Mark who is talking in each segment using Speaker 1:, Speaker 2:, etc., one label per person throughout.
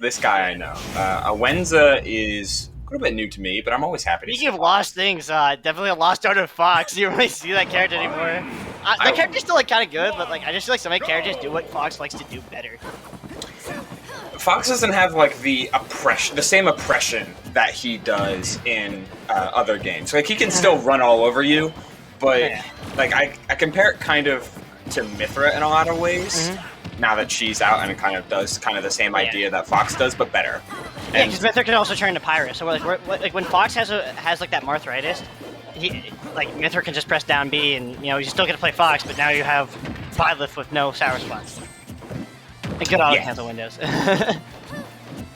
Speaker 1: This guy I know. Ewenza is a little bit new to me, but I'm always happy to see
Speaker 2: Speaking of
Speaker 1: Fox.
Speaker 2: lost things, definitely a lost art of Fox. You don't really see that character anymore. The character's still like kind of good, but like I just feel like some of the characters do what Fox likes to do better.
Speaker 1: Fox doesn't have like the same oppression that he does in other games. Like he can still run all over you, but like I compare it kind of to Mithra in a lot of ways. Now that she's out and it kind of does kind of the same idea that Fox does, but better.
Speaker 2: Yeah, because Mithra can also turn into Pyrus. So like when Fox has like that Marthritis, Mithra can just press down B, and you still get to play Fox, but now you have Byleth with no sour spots. And good auto cancel windows.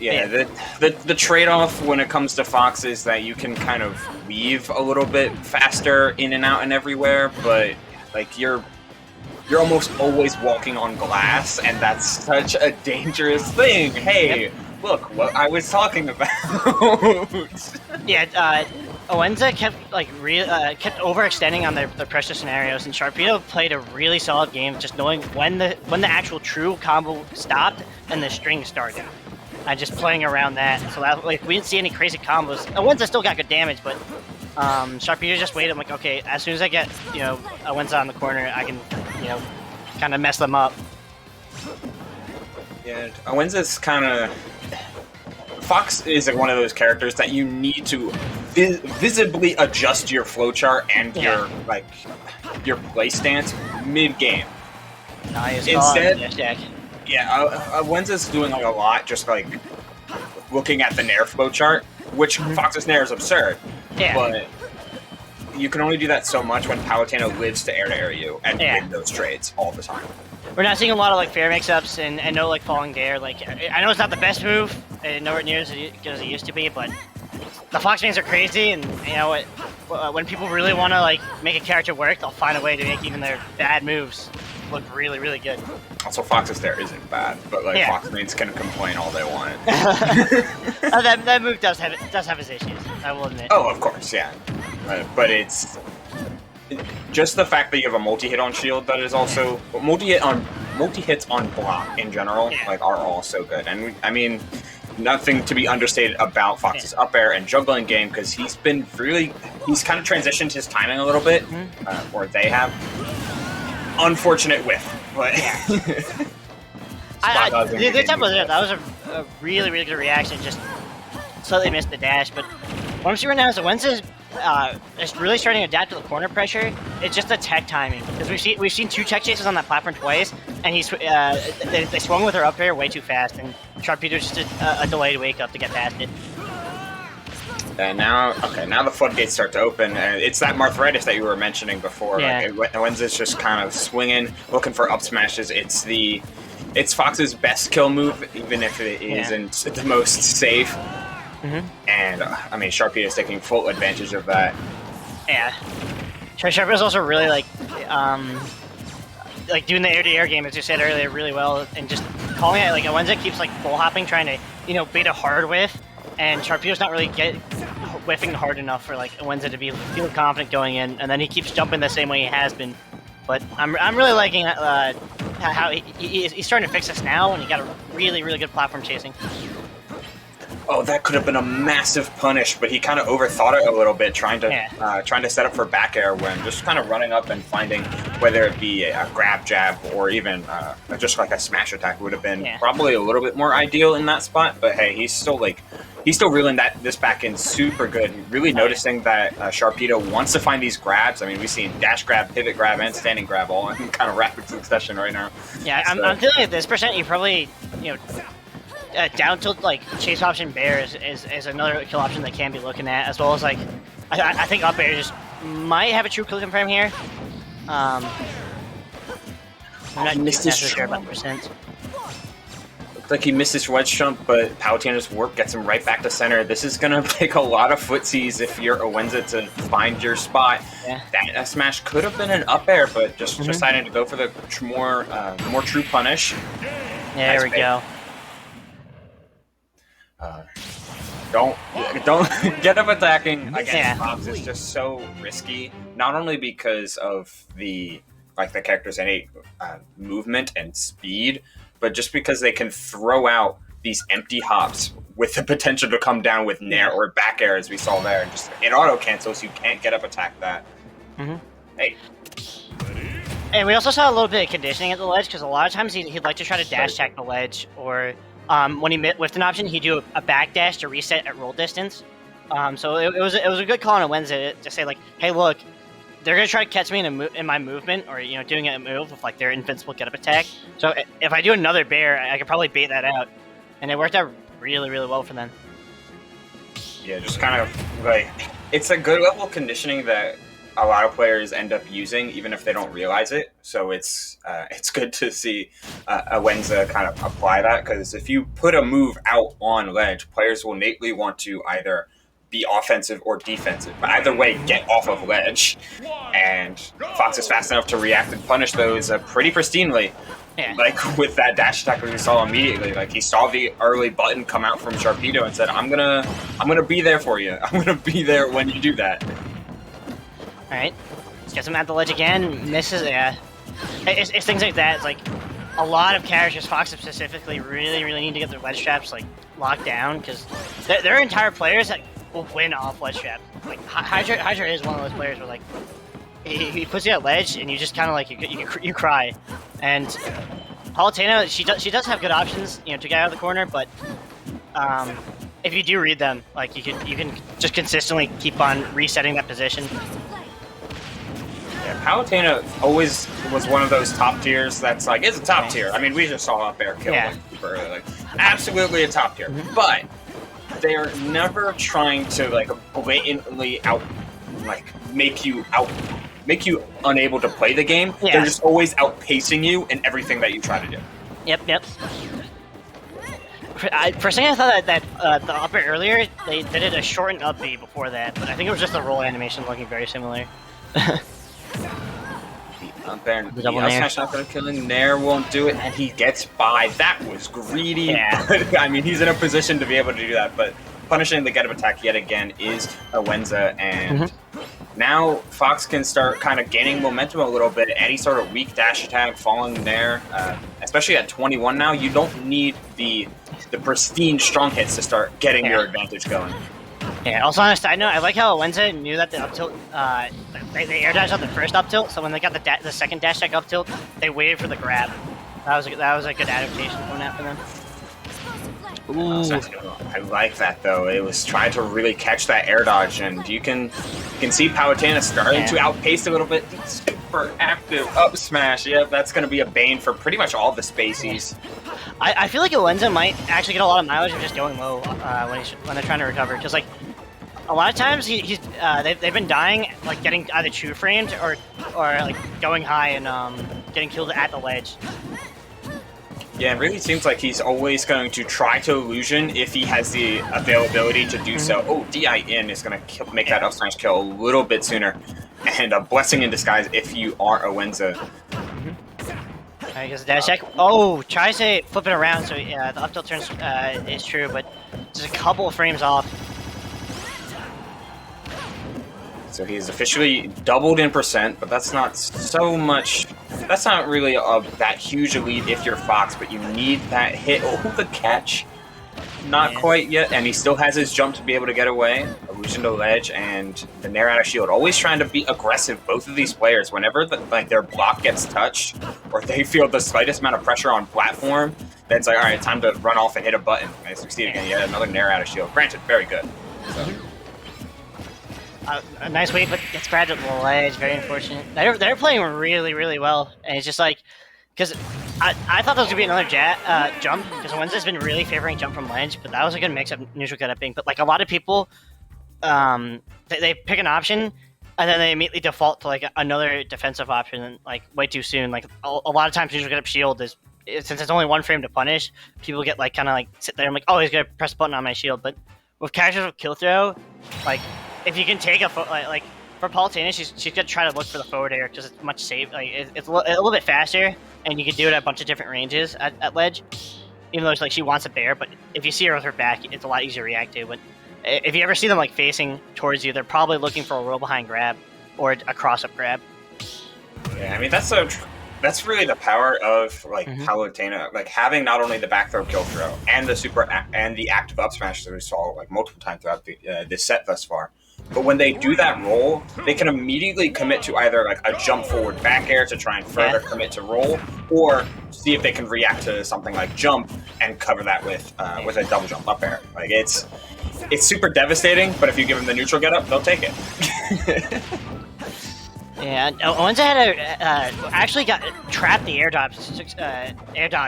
Speaker 1: The trade-off when it comes to Fox is that you can kind of weave a little bit faster in and out and everywhere, but like you're almost always walking on glass, and that's such a dangerous thing. Hey, look what I was talking about.
Speaker 2: Ewenza kept overextending on their pressure scenarios, and Sharpedo played a really solid game, just knowing when the actual true combo stopped and the string started, and just playing around that. So that we didn't see any crazy combos. Ewenza still got good damage, but Sharpedo just waited. I'm like, okay, as soon as I get Ewenza on the corner, I can kind of mess them up.
Speaker 1: Yeah, Ewenza's kind of. Fox is one of those characters that you need to visibly adjust your flowchart and your play stance mid-game. Instead, Ewenza's doing like a lot, just like looking at the Nair flowchart, which Fox's Nair is absurd. Yeah. But you can only do that so much when Palutena lives to air you and win those trades all the time.
Speaker 2: We're not seeing a lot of like fair mix-ups and no like falling dare. Like I know it's not the best move, nowhere near as good as it used to be, but the Fox mains are crazy, and when people really want to like make a character work, they'll find a way to make even their bad moves look really, really good.
Speaker 1: Also, Fox's there isn't bad, but like Fox mains can complain all they want.
Speaker 2: that move does have its issues, I will admit.
Speaker 1: Oh, of course, yeah, but it's. Just the fact that you have a multi-hit on shield that is also multi-hits on block in general like are also good, and I mean nothing to be understated about Fox's up air and juggling game, because he's kind of transitioned his timing a little bit, or they have. Unfortunate whiff, but
Speaker 2: the tempo there, that was a really, really good reaction. Just slightly missed the dash, but what I'm seeing right now is Ewenza is really starting to adapt to the corner pressure. It's just the tech timing, because we've seen two tech chases on that platform twice, and they swung with her up air way too fast, and Sharpedo's just a delayed wake up to get past it.
Speaker 1: And now the floodgates start to open. It's that Marthritis that you were mentioning before.
Speaker 2: Yeah.
Speaker 1: Like, Ewenza's just kind of swinging, looking for up smashes. It's Fox's best kill move, even if it isn't the most safe. And I mean, Sharpedo is taking full advantage of that.
Speaker 2: Yeah, Sharpedo is also really like doing the air-to-air game, as you said earlier, really well, and just calling it like Ewenza keeps like full hopping, trying to bait a hard whiff, and Sharpedo's not really whiffing hard enough for like Ewenza to feel confident going in, and then he keeps jumping the same way he has been. But I'm really liking how he's starting to fix this now, and he got a really, really good platform chasing.
Speaker 1: Oh, that could have been a massive punish, but he kind of overthought it a little bit, trying to set up for back air when just kind of running up and finding whether it be a grab jab or even just like a smash attack would have been probably a little bit more ideal in that spot. But hey, he's still reeling this back in super good. Really noticing that Sharpedo wants to find these grabs. I mean, we've seen dash grab, pivot grab, and standing grab all in kind of rapid succession right now.
Speaker 2: Yeah, so. I'm feeling at this percent, you probably down tilt like chase option bear is another kill option that can be looking at, as well as like I think up air just might have a true kill confirm here. I'm not necessarily sure about the percent.
Speaker 1: Looks like he missed his wedge jump, but Palutena's warp gets him right back to center. This is gonna take a lot of footsies if you're Ewenza to find your spot. Yeah. That smash could have been an up air, but just deciding to go for the more true punish.
Speaker 2: Yeah, there we go.
Speaker 1: Don't get up attacking against Fox. It's just so risky. Not only because of the character's innate movement and speed, but just because they can throw out these empty hops with the potential to come down with nair or back air, as we saw there. And just it auto cancels. You can't get up attack that. Hey.
Speaker 2: And we also saw a little bit of conditioning at the ledge, because a lot of times he'd like to try to dash attack the ledge, or when he whiffed an option, he'd do a back dash to reset at roll distance. So it was a good call on Ewenza to say, like, hey, look, they're gonna try to catch me in my movement, or doing a move with like their invincible get up attack. So if I do another bear, I could probably bait that out, and it worked out really, really well for them.
Speaker 1: Yeah, just kind of like it's a good level of conditioning that a lot of players end up using, even if they don't realize it. So it's good to see Ewenza kind of apply that, because if you put a move out on ledge, players will innately want to either be offensive or defensive, but either way, get off of ledge. And Fox is fast enough to react and punish those pretty pristinely.
Speaker 2: Yeah.
Speaker 1: Like with that dash attack we saw immediately. Like he saw the early button come out from Sharpedo and said, I'm gonna be there for you. I'm gonna be there when you do that.
Speaker 2: Alright. Let's get him at the ledge again. Misses, yeah. It's things like that. It's like a lot of characters, Fox specifically, really, really need to get their ledge traps like locked down, because there are entire players that will win off ledge trap. Like Hydra is one of those players where like he puts you at ledge and you just kind of like you cry. And Palutena, she does have good options, to get out of the corner, but if you do read them, like you can just consistently keep on resetting that position.
Speaker 1: Yeah, Palutena always was one of those top tiers that's like, it's a top tier. I mean, we just saw up air kill super early, like absolutely a top tier. But they're never trying to like blatantly make you unable to play the game. Yeah. They're just always outpacing you in everything that you try to do.
Speaker 2: Yep. For a second, I thought that the up air earlier, they did a shortened up B before that, but I think it was just the roll animation looking very similar.
Speaker 1: Up air, the double nair. Not gonna kill him. Nair won't do it, and he gets by. That was greedy. Yeah. But, I mean, he's in a position to be able to do that, but punishing the get up attack yet again is Ewenza, and now Fox can start kind of gaining momentum a little bit. Any sort of weak dash attack, falling there, especially at 21 now, you don't need the pristine strong hits to start getting your advantage going.
Speaker 2: Yeah, also on a side note, I like how Ewenza knew that the up tilt, they air dashed on the first up tilt, so when they got the second dash attack up tilt, they waited for the grab. That was a good adaptation going out for them.
Speaker 1: Ooh. I like that though. It was trying to really catch that air dodge, and you can see Palutena starting to outpace a little bit. Super active up smash. Yep, that's going to be a bane for pretty much all the spacies.
Speaker 2: I feel like Ewenza might actually get a lot of mileage of just going low when they're trying to recover, because like a lot of times they've been dying, like getting either true framed or like going high and getting killed at the ledge.
Speaker 1: Yeah, it really seems like he's always going to try to illusion if he has the availability to do so. Oh, DIN is going to make that up smash kill a little bit sooner. And a blessing in disguise if you are Ewenza.
Speaker 2: I guess dash check. Oh, tries to flip it around, so yeah, the up tilt turn is true, but just a couple of frames off.
Speaker 1: So he's officially doubled in percent, but that's not so much. That's not really that huge a lead if you're Fox, but you need that hit. Oh, the catch. Not quite yet, and he still has his jump to be able to get away. Illusion to ledge, and the nair out of shield. Always trying to be aggressive, both of these players. Whenever their block gets touched, or they feel the slightest amount of pressure on platform, then it's like, all right, time to run off and hit a button. And I succeed again. Yet another nair out of shield. Granted, very good. So.
Speaker 2: A nice wave, but gets grabbed at the ledge. Very unfortunate. They're playing really, really well, and it's just like, because I thought there was gonna be another jump, because Ewenza's been really favoring jump from ledge, but that was a good mix of neutral get up being. But like a lot of people, they pick an option and then they immediately default to like another defensive option, like way too soon. Like a lot of times, neutral get up shield is, since it's only one frame to punish, people get like kind of like sit there and like, oh, he's gonna press a button on my shield. But with characters with kill throw, like if you can take a like for Palutena, she's gonna try to look for the forward air because it's much safer. Like it's a little bit faster, and you can do it at a bunch of different ranges at ledge. Even though it's like she wants a bear, but if you see her with her back, it's a lot easier to react to. But if you ever see them like facing towards you, they're probably looking for a roll behind grab or a cross up grab.
Speaker 1: Yeah, I mean that's a that's really the power of like Palutena, like having not only the back throw kill throw and the active up smash that we saw like multiple times throughout this set thus far. But when they do that roll, they can immediately commit to either like a jump forward back air to try and further commit to roll, or see if they can react to something like jump and cover that with a double jump up air. Like it's super devastating, but if you give them the neutral getup, they'll take it.
Speaker 2: Yeah, Ewenza had actually got trapped the air dodge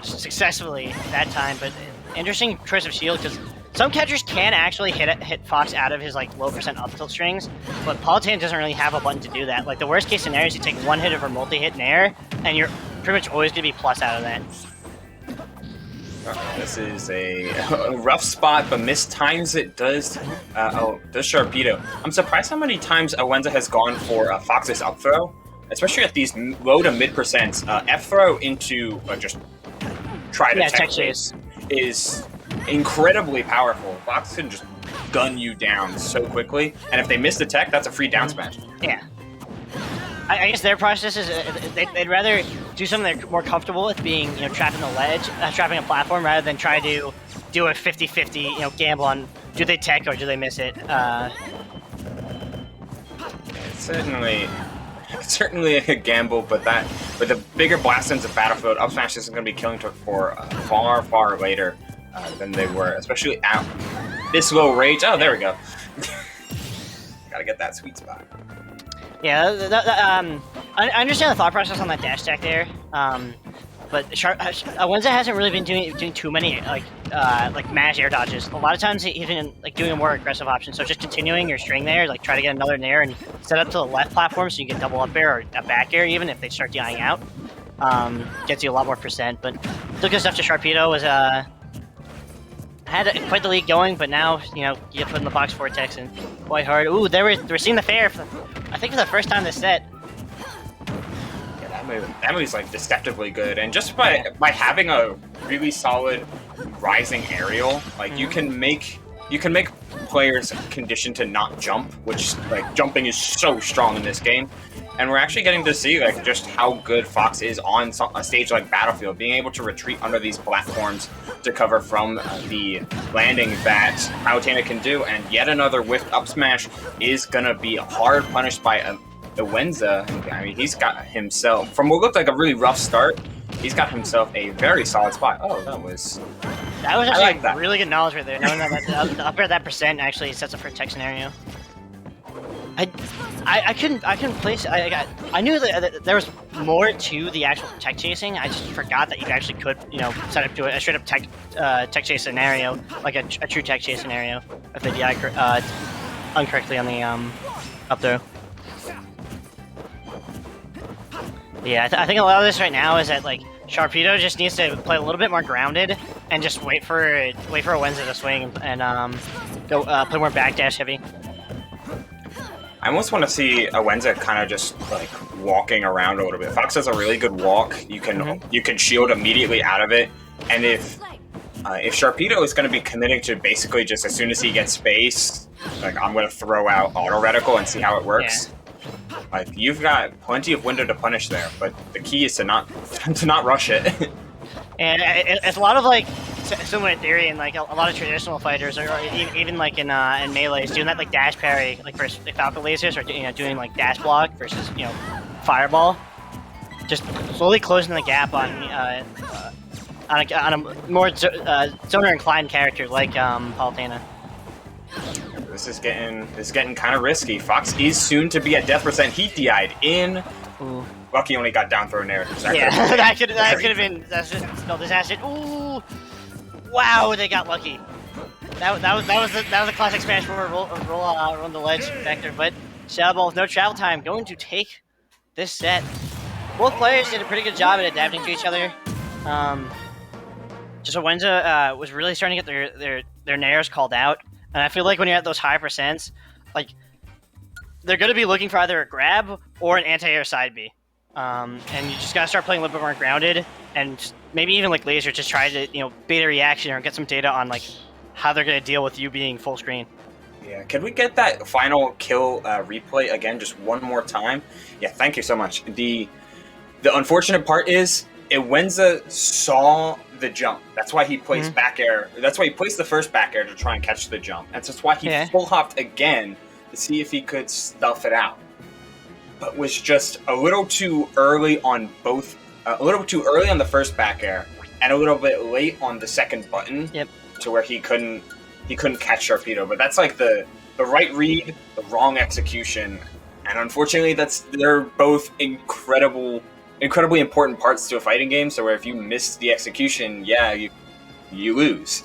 Speaker 2: successfully that time, but interesting choice of shield because some catchers can actually hit Fox out of his like low percent up tilt strings, but Palutena doesn't really have a button to do that. Like the worst case scenario is you take one hit of her multi-hit in air, and you're pretty much always gonna be plus out of that.
Speaker 1: This is a rough spot, but mistimes it does Sharpedo. I'm surprised how many times Ewenza has gone for Fox's up throw, especially at these low to mid percents. F throw into just try to tech chase is incredibly powerful. Fox can just gun you down so quickly, and if they miss the tech, that's a free down smash.
Speaker 2: Yeah. I guess their process is they'd rather do something they're more comfortable with, being trapping the ledge, trapping a platform, rather than try to do a 50-50 gamble on do they tech or do they miss it.
Speaker 1: It's certainly a gamble, but with the bigger blast ends of Battlefield, up smash isn't going to be killing for far later than they were, especially at this low rate. Oh, there we go. Gotta get that sweet spot.
Speaker 2: Yeah, I understand the thought process on that dash stack there, but Ewenza hasn't really been doing too many like mash air dodges. A lot of times he's been like doing a more aggressive option, so just continuing your string there, like try to get another nair and set up to the left platform so you get double up air or a back air even if they start dying out. Gets you a lot more percent, but still good stuff to Sharpedo. Was had quite the lead going, but now you get put in the box vortex and quite hard. Ooh, we're seeing the fair. I think for the first time this set.
Speaker 1: Yeah, that move's like deceptively good, and just by having a really solid rising aerial, like you can make players conditioned to not jump, which like jumping is so strong in this game. And we're actually getting to see like just how good Fox is on a stage like Battlefield, being able to retreat under these platforms to cover from the landing that Palutena can do. And yet another whiffed up smash is gonna be hard punished by Ewenza. I mean, he's got himself, from what looked like a really rough start, he's got himself a very solid spot. Oh, that was
Speaker 2: actually really good knowledge right there. No, the up air that percent actually sets up for a tech scenario. I couldn't place. I knew that there was more to the actual tech chasing. I just forgot that you actually could set up to a straight up tech chase scenario, like a true tech chase scenario if they DI incorrectly on the up throw. Yeah, I think a lot of this right now is that like Sharpedo just needs to play a little bit more grounded and just wait for Ewenza to swing and go play more backdash heavy.
Speaker 1: I almost want to see Ewenza kind of just like walking around a little bit. Fox has a really good walk. You can shield immediately out of it, and if Sharpedo is going to be committing to basically just as soon as he gets space, like I'm going to throw out auto reticle and see how it works. Yeah. Like you've got plenty of window to punish there, but the key is to not rush it.
Speaker 2: And it's a lot of like similar theory in like a lot of traditional fighters, or even like in melees, doing that like dash parry, like versus Falcon lasers, or donning like dash block versus fireball, just slowly closing the gap on a more zoner inclined character like Palutena.
Speaker 1: This is getting kind of risky. Fox is soon to be at death percent. He DI'd in.
Speaker 2: Ooh.
Speaker 1: Lucky only got down throw in there.
Speaker 2: That could have been no disaster. Ooh, wow, they got lucky. That was a classic Spanish forward roll on the ledge back there. But Shadow Ball with no travel time going to take this set. Both players did a pretty good job at adapting to each other. Just Ewenza was really starting to get their nairs called out, and I feel like when you're at those high percents, like they're going to be looking for either a grab or an anti-air side B. And you just gotta start playing a little bit more grounded, and maybe even like laser, just try to bait a reaction or get some data on like how they're gonna deal with you being full screen.
Speaker 1: Yeah, can we get that final kill replay again just one more time? Yeah, thank you so much. The unfortunate part is Ewenza saw the jump. That's why he placed back air. That's why he placed the first back air to try and catch the jump. And that's why he full hopped again to see if he could stuff it out. But was just a little too early on both. A little too early on the first back air, and a little bit late on the second button. To where he couldn't catch Sharpedo. But that's like the right read, the wrong execution, and unfortunately, they're both incredibly important parts to a fighting game. So where if you miss the execution, yeah, you lose.